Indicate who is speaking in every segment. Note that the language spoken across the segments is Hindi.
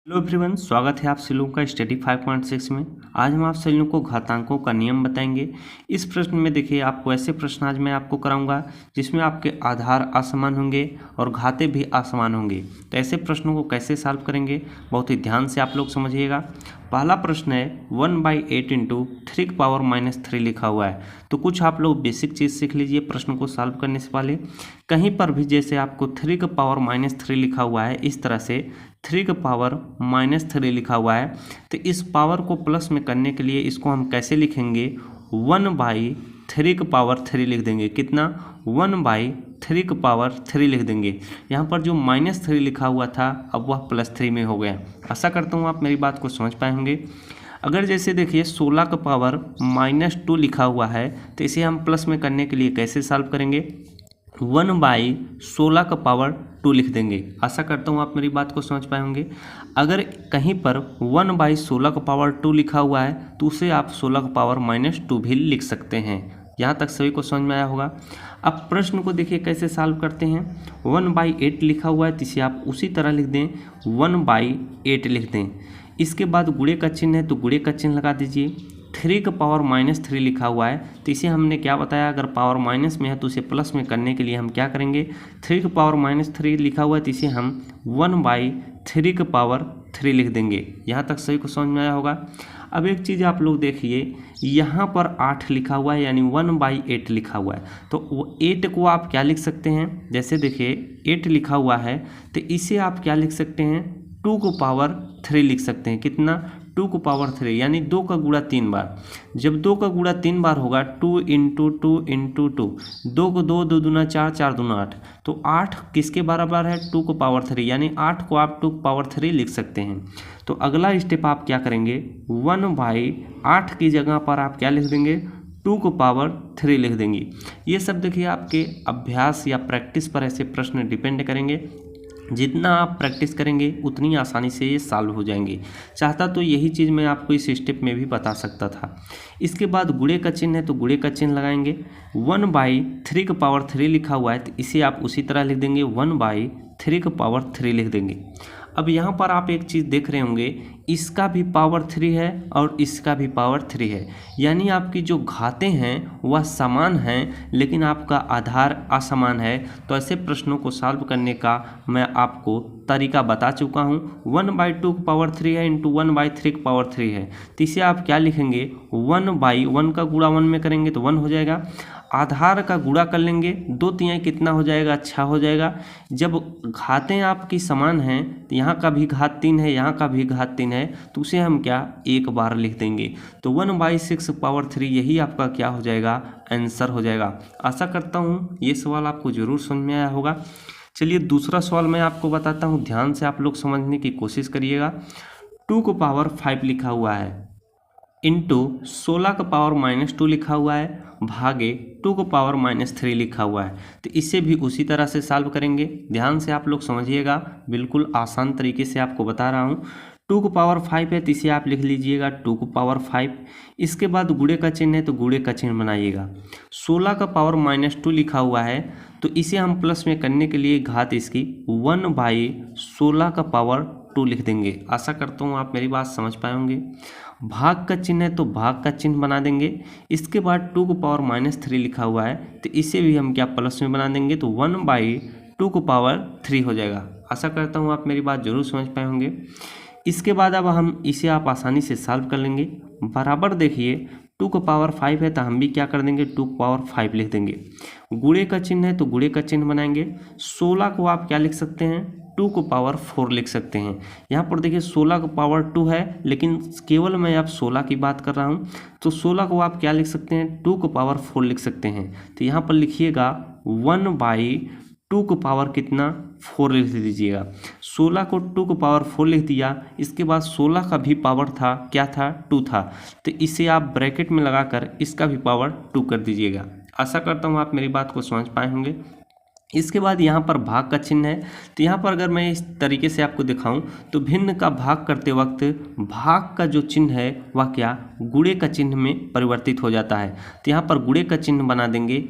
Speaker 1: हेलो एवरीवन, स्वागत है आप सभी लोगों का स्टडी 5.6 में। आज हम आप सभी लोगों को घातांकों का नियम बताएंगे। इस प्रश्न में देखिए, आपको ऐसे प्रश्न आज मैं आपको कराऊंगा जिसमें आपके आधार असमान होंगे और घाते भी असमान होंगे। तो ऐसे प्रश्नों को कैसे सॉल्व करेंगे, बहुत ही ध्यान से आप लोग समझिएगा। पहला प्रश्न है 1/8 इंटू 3⁻³ लिखा हुआ है। तो कुछ आप लोग बेसिक चीज़ सीख लीजिए प्रश्न को सॉल्व करने से पहले। कहीं पर भी जैसे आपको 3⁻³ लिखा हुआ है, इस तरह से 3⁻³ लिखा हुआ है, तो इस पावर को प्लस में करने के लिए इसको हम कैसे लिखेंगे, 1/3 लिख देंगे। कितना? 1/3 लिख देंगे। यहाँ पर जो -3 लिखा हुआ था अब वह +3 में हो गया। आशा करता हूँ आप मेरी बात को समझ पाए होंगे। अगर जैसे देखिए 16 का पावर -2 लिखा हुआ है, तो इसे हम प्लस में करने के लिए कैसे सॉल्व करेंगे, 1/16 का पावर 2 लिख देंगे। आशा करता हूँ आप मेरी बात को समझ पाए होंगे। अगर कहीं पर 1/16 का पावर 2 लिखा हुआ है तो उसे आप 16 का पावर -2 भी लिख सकते हैं। यहाँ तक सभी को समझ में आया होगा। अब प्रश्न को देखिए कैसे सॉल्व करते हैं। 1/8 लिखा हुआ है तो इसे आप उसी तरह लिख दें, 1/8 लिख दें। इसके बाद गुणे का चिन्ह है तो गुणे का चिन्ह लगा दीजिए। 3⁻³ लिखा हुआ है तो इसे हमने क्या बताया, अगर पावर माइनस में है तो उसे प्लस में करने के लिए हम क्या करेंगे, 3⁻³ लिखा हुआ है तो इसे हम 1/3 लिख देंगे। यहाँ तक सही को समझ में आया होगा। अब एक चीज़ आप लोग देखिए, यहाँ पर 8 लिखा हुआ है यानी 1/8 लिखा हुआ है, तो वो 8 को आप क्या लिख सकते हैं, जैसे देखिए 8 लिखा हुआ है तो इसे आप क्या लिख सकते हैं, 2⁻³ लिख सकते हैं। कितना? 2⁻³ यानी 2 का गुणा 3 बार। जब 2 का गुणा 3 बार होगा, 2 × 2 × 2, 2 को 2, 2 दूना 4, 4 दूना 8, तो 8 किसके बराबर है, 2⁻³ यानी 8 को आप 2⁻³ लिख सकते हैं। तो अगला स्टेप आप क्या करेंगे, 1/8 की जगह पर आप क्या लिख देंगे, 2⁻³ लिख देंगे। ये सब देखिए आपके अभ्यास या प्रैक्टिस पर ऐसे प्रश्न डिपेंड करेंगे। जितना आप प्रैक्टिस करेंगे उतनी आसानी से ये सॉल्व हो जाएंगे। चाहता तो यही चीज़ मैं आपको इस स्टेप में भी बता सकता था। इसके बाद गुणे का चिन्ह है तो गुणे का चिन्ह लगाएंगे। 1/3 लिखा हुआ है तो इसे आप उसी तरह लिख देंगे, 1/3 लिख देंगे। अब यहाँ पर आप एक चीज़ देख रहे होंगे, इसका भी पावर 3 है और इसका भी पावर 3 है, यानी आपकी जो घातें हैं वह समान हैं लेकिन आपका आधार असमान है। तो ऐसे प्रश्नों को सॉल्व करने का मैं आपको तरीका बता चुका हूँ। 1/2⁻³ है इंटू 1/3⁻³ है, तो इसे आप क्या लिखेंगे, 1/1 का गुणा 1 में करेंगे तो 1 हो जाएगा। आधार का गुणा कर लेंगे, 2 तिहाई कितना हो जाएगा, 6 हो जाएगा। जब घातें आपकी समान हैं तो यहाँ का भी घात 3 है, यहाँ का भी घात 3 है, तो उसे हम क्या एक बार लिख देंगे। तो 1/6⁻³ यही आपका क्या हो जाएगा, आंसर हो जाएगा। आशा करता हूँ ये सवाल आपको ज़रूर समझ में आया होगा। चलिए दूसरा सवाल मैं आपको बताता हूँ, ध्यान से आप लोग समझने की कोशिश करिएगा। 2�5 लिखा हुआ है इंटू 16⁻² लिखा हुआ है भागे 2⁻³ लिखा हुआ है, तो इसे भी उसी तरह से सॉल्व करेंगे। ध्यान से आप लोग समझिएगा, बिल्कुल आसान तरीके से आपको बता रहा हूँ। 2�5 है तो इसे आप लिख लीजिएगा 2�5। इसके बाद गुणे का चिन्ह है तो गुणे का चिन्ह बनाइएगा। 16⁻² लिखा हुआ है तो इसे हम प्लस में करने के लिए घात इसकी 1/16⁻² लिख देंगे। आशा करता हूँ आप मेरी बात समझ पाए होंगे। भाग का चिन्ह है तो भाग का चिन्ह बना देंगे। इसके बाद 2⁻³ लिखा हुआ है तो इसे भी हम क्या प्लस में बना देंगे, तो 1/2⁻³ हो जाएगा। आशा करता हूँ आप मेरी बात जरूर समझ पाए होंगे। इसके बाद अब हम इसे आप आसानी से सॉल्व कर लेंगे। बराबर देखिए 2�5 है तो हम भी क्या कर देंगे, 2�5 लिख देंगे। गुणे का चिन्ह है तो गुणे का चिन्ह बनाएंगे। 16 को आप क्या लिख सकते हैं, 2�4 लिख सकते हैं। यहाँ पर देखिए 16 का पावर 2 है, लेकिन केवल मैं अब 16 की बात कर रहा हूँ, तो 16 को आप क्या लिख सकते हैं, 2�4 लिख सकते हैं। तो यहाँ पर लिखिएगा 1/2 कितना, 4 लिख दीजिएगा। 16 को 2�4 लिख दिया। इसके बाद 16 का भी पावर था, क्या था, 2 था, तो इसे आप ब्रैकेट में लगाकर इसका भी पावर 2 कर दीजिएगा। आशा करता हूँ आप मेरी बात को समझ पाए होंगे। इसके बाद यहाँ पर भाग का चिन्ह है, तो यहाँ पर अगर मैं इस तरीके से आपको दिखाऊं तो भिन्न का भाग करते वक्त भाग का जो चिन्ह है वह क्या, गुणे का चिन्ह में परिवर्तित हो जाता है। तो यहाँ पर गुणे का चिन्ह बना देंगे।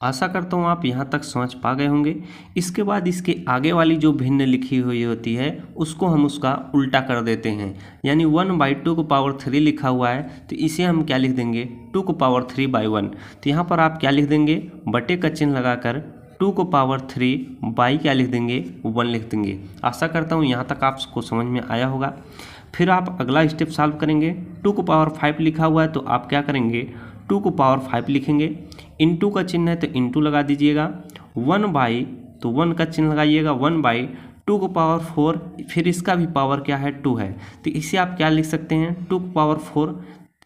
Speaker 1: आशा करता हूँ आप यहाँ तक समझ पा गए होंगे। इसके बाद इसके आगे वाली जो भिन्न लिखी हुई होती है उसको हम उसका उल्टा कर देते हैं, यानी 1/2 लिखा हुआ है तो इसे हम क्या लिख देंगे 2/3/1। तो यहाँ पर आप क्या लिख देंगे, बटे का चिन्ह लगाकर 2/3 बाई क्या लिख देंगे 1 लिख देंगे। आशा करता हूँ यहाँ तक आपको समझ में आया होगा। फिर आप अगला स्टेप सॉल्व करेंगे। 2/5 लिखा हुआ है तो आप क्या करेंगे 2/5 लिखेंगे, इंटू का चिन्ह है तो इंटू लगा दीजिएगा, 1/, तो 1 का चिन्ह लगाइएगा, 1/2/4, फिर इसका भी पावर क्या है 2 है, तो इसे आप क्या लिख सकते हैं 2/4।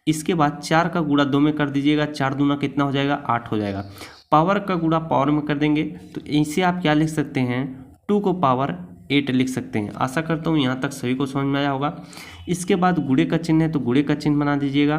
Speaker 1: इसके बाद 4 का गुणा 2 में कर दीजिएगा, 4 दूना कितना हो जाएगा 8 हो जाएगा। पावर का गुणा पावर में कर देंगे तो इसे आप क्या लिख सकते हैं 2/8 लिख सकते हैं। आशा करता हूँ यहाँ तक सभी को समझ में आया होगा। इसके बाद गुणे का चिन्ह है तो गुणे का चिन्ह बना दीजिएगा,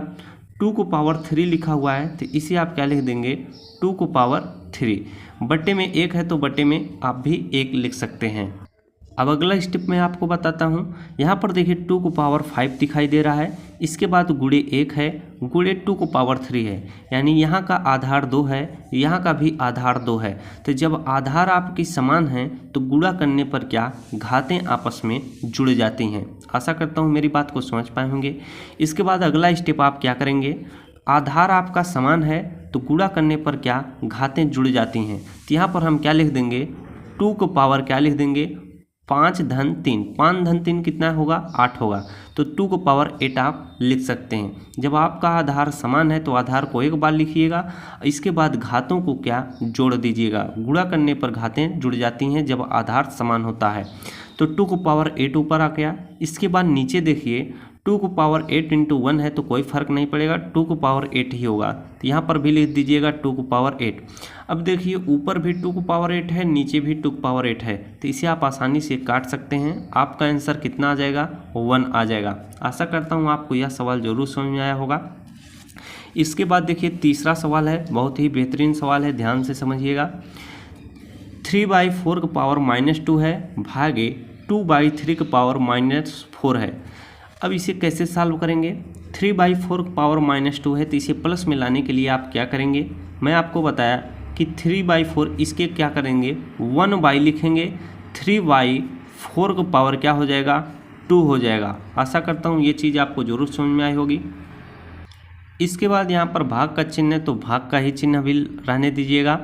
Speaker 1: 2/3 लिखा हुआ है तो इसे आप क्या लिख देंगे 2/3। बटे में 1 है तो बटे में आप भी 1 लिख सकते हैं। अब अगला स्टेप मैं आपको बताता हूँ। यहाँ पर देखिए 2/5 दिखाई दे रहा है, इसके बाद गुणे 1 है, गुणे 2/3 है, यानी यहाँ का आधार 2 है, यहाँ का भी आधार 2 है। तो जब आधार आपकी समान है तो गुणा करने पर क्या घातें आपस में जुड़ जाती हैं। आशा करता हूँ मेरी बात को समझ पाए होंगे। इसके बाद अगला स्टेप आप क्या करेंगे, आधार आपका समान है तो गुणा करने पर क्या घातें जुड़ जाती हैं। तो यहाँ पर हम क्या लिख देंगे 2 को पावर क्या लिख देंगे 5 धन 3, 5 धन 3 कितना होगा 8 होगा, तो 2/8 आप लिख सकते हैं। जब आपका आधार समान है तो आधार को एक बार लिखिएगा, इसके बाद घातों को क्या जोड़ दीजिएगा। गुणा करने पर घातें जुड़ जाती हैं जब आधार समान होता है। तो 2/8 ऊपर आ गया। इसके बाद नीचे देखिए 2/8 × 1 है तो कोई फर्क नहीं पड़ेगा, 2/8 ही होगा, तो यहाँ पर भी लिख दीजिएगा 2/8। अब देखिए ऊपर भी 2/8 है, नीचे भी 2/8 है, तो इसे आप आसानी से काट सकते हैं। आपका आंसर कितना आ जाएगा 1 आ जाएगा। आशा करता हूँ आपको यह सवाल जरूर समझ में आया होगा। इसके बाद देखिए तीसरा सवाल है, बहुत ही बेहतरीन सवाल है, ध्यान से समझिएगा। 3/4 का पावर -2 है भागे 2/3 का पावर -4 है। अब इसे कैसे सॉल्व करेंगे। 3/4 का पावर -2 है तो इसे प्लस में लाने के लिए आप क्या करेंगे, मैं आपको बताया कि 3/4 इसके क्या करेंगे 1/, लिखेंगे, 3/4 का पावर क्या हो जाएगा 2 हो जाएगा। आशा करता हूँ ये चीज़ आपको जरूर समझ में आई होगी। इसके बाद यहाँ पर भाग का चिन्ह है तो भाग का ही चिन्ह भी रहने दीजिएगा।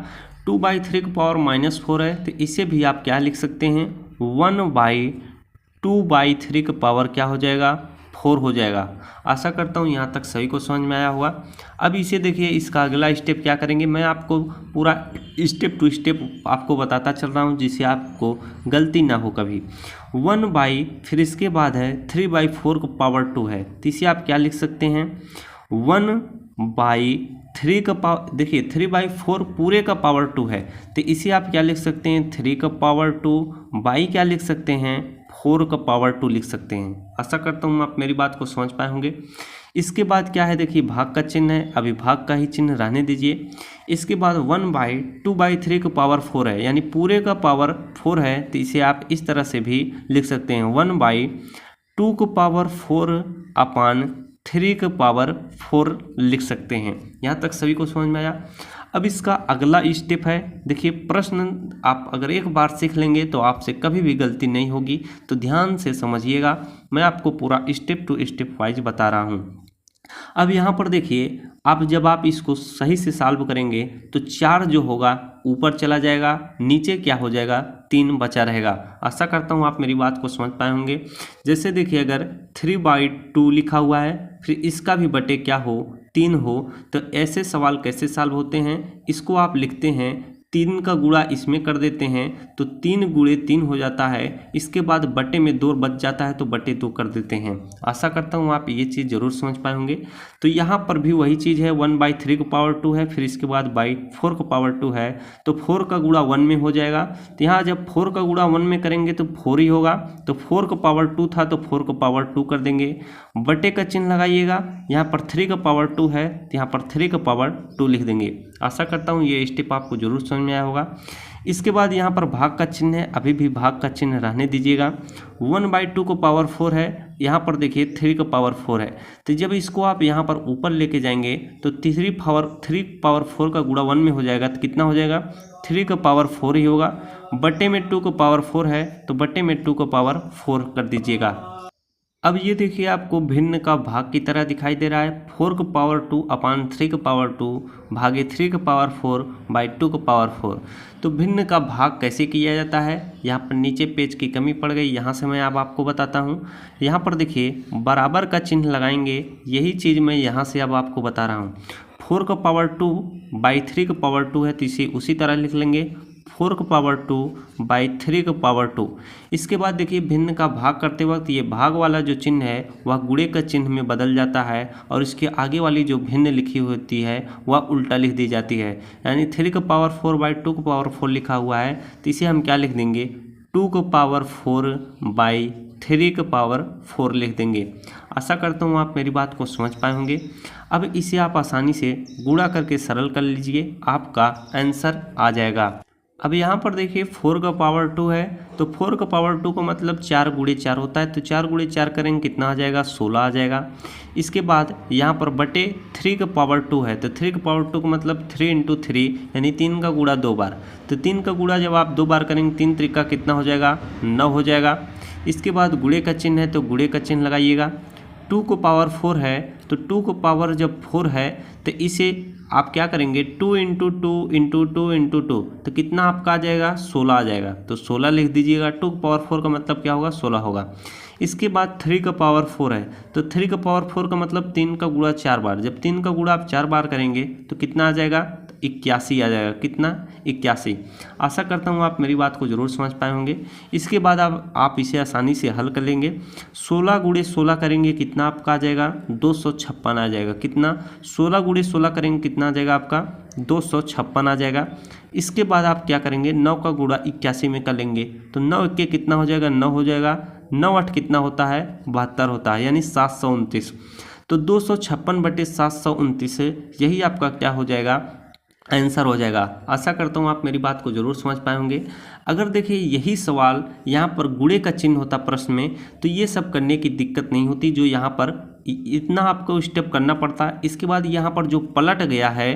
Speaker 1: 2/3 का पावर -4 है तो इसे भी आप क्या लिख सकते हैं 1/2/3 का पावर क्या हो जाएगा 4 हो जाएगा। आशा करता हूँ यहाँ तक सभी को समझ में आया होगा। अब इसे देखिए इसका अगला स्टेप क्या करेंगे, मैं आपको पूरा स्टेप टू स्टेप आपको बताता चल रहा हूँ जिससे आपको गलती ना हो कभी। 1/, फिर इसके बाद है 3/4 का पावर 2 है तो इसे आप क्या लिख सकते हैं 1/3 का पावर, देखिए 3/4 पूरे का पावर 2 है तो इसे आप क्या लिख सकते हैं 3 का पावर 2 बाई क्या लिख सकते हैं 4 का पावर 2 लिख सकते हैं। आशा करता हूँ आप मेरी बात को समझ पाए होंगे। इसके बाद क्या है देखिए भाग का चिन्ह है, अभी भाग का ही चिन्ह रहने दीजिए। इसके बाद 1/2/3 का पावर 4 है, यानी पूरे का पावर 4 है तो इसे आप इस तरह से भी लिख सकते हैं 1/2 का पावर 4/3 का पावर 4 लिख सकते हैं। यहाँ तक सभी को समझ में आया। अब इसका अगला स्टेप है, देखिए प्रश्न आप अगर एक बार सीख लेंगे तो आपसे कभी भी गलती नहीं होगी, तो ध्यान से समझिएगा। मैं आपको पूरा स्टेप टू स्टेप वाइज बता रहा हूँ। अब यहाँ पर देखिए अब जब आप इसको सही से सॉल्व करेंगे तो 4 जो होगा ऊपर चला जाएगा, नीचे क्या हो जाएगा 3 बचा रहेगा। आशा करता हूँ आप मेरी बात को समझ पाए होंगे। जैसे देखिए अगर 3/2 लिखा हुआ है फिर इसका भी बटे क्या हो 3 हो, तो ऐसे सवाल कैसे सॉल्व होते हैं, इसको आप लिखते हैं 3 का गुणा इसमें कर देते हैं तो 3 गुणे 3 हो जाता है। इसके बाद बटे में 2 बच जाता है तो बटे 2 कर देते हैं। आशा करता हूँ आप ये चीज़ जरूर समझ पाए होंगे। तो यहाँ पर भी वही चीज़ है 1/3 का पावर 2 है, फिर इसके बाद 4 का पावर 2 है तो 4 का गुणा 1 में हो जाएगा। तो यहाँ जब 4 का गुणा 1 में करेंगे तो 4 ही होगा, तो 4 का पावर 2 था तो 4 का पावर 2 कर देंगे, बटे का चिन्ह लगाइएगा। यहाँ पर 3 का पावर 2 है तो यहाँ पर 3 का पावर 2 लिख देंगे। आशा करता हूँ ये स्टेप आपको जरूर समझ में आया होगा। इसके बाद यहाँ पर भाग का चिन्ह है, अभी भी भाग का चिन्ह रहने दीजिएगा। 1/2 को पावर 4 है, यहाँ पर देखिए 3 का पावर 4 है। तो जब इसको आप यहाँ पर ऊपर लेके जाएंगे तो 3 पावर 4 का गुणा 1 में हो जाएगा, तो कितना हो जाएगा 3 का पावर 4 ही होगा। बटे में 2 का पावर 4 है तो बटे में 2 का पावर 4 कर दीजिएगा। अब ये देखिए आपको भिन्न का भाग की तरह दिखाई दे रहा है। 4 का पावर 2 अपान 3 का पावर 2 भागे 3 का पावर 4 बाई 2 का पावर 4। तो भिन्न का भाग कैसे किया जाता है, यहाँ पर नीचे पेज की कमी पड़ गई, यहाँ से मैं अब आपको बताता हूँ। यहाँ पर देखिए बराबर का चिन्ह लगाएंगे, यही चीज़ मैं यहाँ से अब आपको बता रहा हूँ। 4 का पावर 2 बाई 3 का पावर 2 है तो इसे उसी तरह लिख लेंगे 4 का पावर 2 बाई 3 का पावर 2। इसके बाद देखिए भिन्न का भाग करते वक्त ये भाग वाला जो चिन्ह है वह गुणे का चिन्ह में बदल जाता है और इसके आगे वाली जो भिन्न लिखी होती है वह उल्टा लिख दी जाती है। यानी 3 का पावर 4 बाई 2 का पावर 4 लिखा हुआ है तो इसे हम क्या लिख देंगे 2 का पावर 4 बाई 3 का पावर 4 लिख देंगे। आशा करता हूँ आप मेरी बात को समझ पाए होंगे। अब इसे आप आसानी से गुणा करके सरल कर लीजिए, आपका आंसर आ जाएगा। अब यहाँ पर देखिए 4 का पावर 2 है तो 4 का पावर 2 का मतलब 4 गुणे 4 होता है, तो 4 गुणे 4 करेंगे कितना आ जाएगा 16 आ जाएगा। इसके बाद यहाँ पर बटे 3 का पावर 2 है तो 3 का पावर 2 का मतलब 3 इंटू 3 यानी 3 का गुणा 2 बार। तो 3 का गुणा जब आप 2 बार करेंगे 3 त्रिका कितना हो जाएगा 9 हो जाएगा। इसके बाद गुणे का चिन्ह है तो गुणे का चिन्ह लगाइएगा। 2 को पावर 4 है तो 2 को पावर जब 4 है तो इसे आप क्या करेंगे 2 इंटू 2 इंटू 2 इंटू 2 तो कितना आपका आ जाएगा 16 आ जाएगा। तो 16 लिख दीजिएगा। 2 का पावर 4 का मतलब क्या होगा 16 होगा। इसके बाद 3 का पावर 4 है तो 3 का पावर 4 का मतलब 3 का गुणा 4 बार। जब 3 का गुणा आप 4 बार करेंगे तो कितना आ जाएगा 81 आ जाएगा। कितना 81। आशा करता हूँ आप मेरी बात को ज़रूर समझ पाए होंगे। इसके बाद आप इसे आसानी से हल कर लेंगे। 16 गुणे 16 करेंगे कितना आपका आ जाएगा 256 आ जाएगा। कितना 16 गुणे 16 करेंगे कितना आ जाएगा आपका 256 आ जाएगा। इसके बाद आप क्या करेंगे 9 का गुणा 81 में कर लेंगे तो 9 के कितना हो जाएगा 9 हो जाएगा। 9 8 कितना होता है 72 होता है यानी 729। तो 256 बटे 729 यही आपका क्या हो जाएगा आंसर हो जाएगा। आशा करता हूँ आप मेरी बात को ज़रूर समझ पाए होंगे। अगर देखिए यही सवाल यहाँ पर गुणे का चिन्ह होता प्रश्न में तो ये सब करने की दिक्कत नहीं होती, जो यहाँ पर इतना आपको स्टेप करना पड़ता है। इसके बाद यहाँ पर जो पलट गया है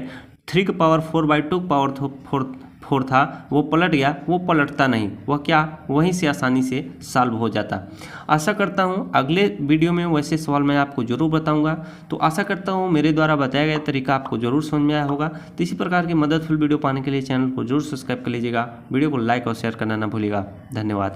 Speaker 1: 3 का पावर 4 बाई 2 का पावर 4 था वो पलट गया, वो पलटता नहीं, वह क्या वहीं से आसानी से सॉल्व हो जाता। आशा करता हूँ अगले वीडियो में वैसे सवाल मैं आपको ज़रूर बताऊंगा। तो आशा करता हूँ मेरे द्वारा बताया गया तरीका आपको ज़रूर समझ में आया होगा। तो इसी प्रकार की मददफुल वीडियो पाने के लिए चैनल को जरूर सब्सक्राइब कर लीजिएगा। वीडियो को लाइक और शेयर करना ना भूलिएगा। धन्यवाद।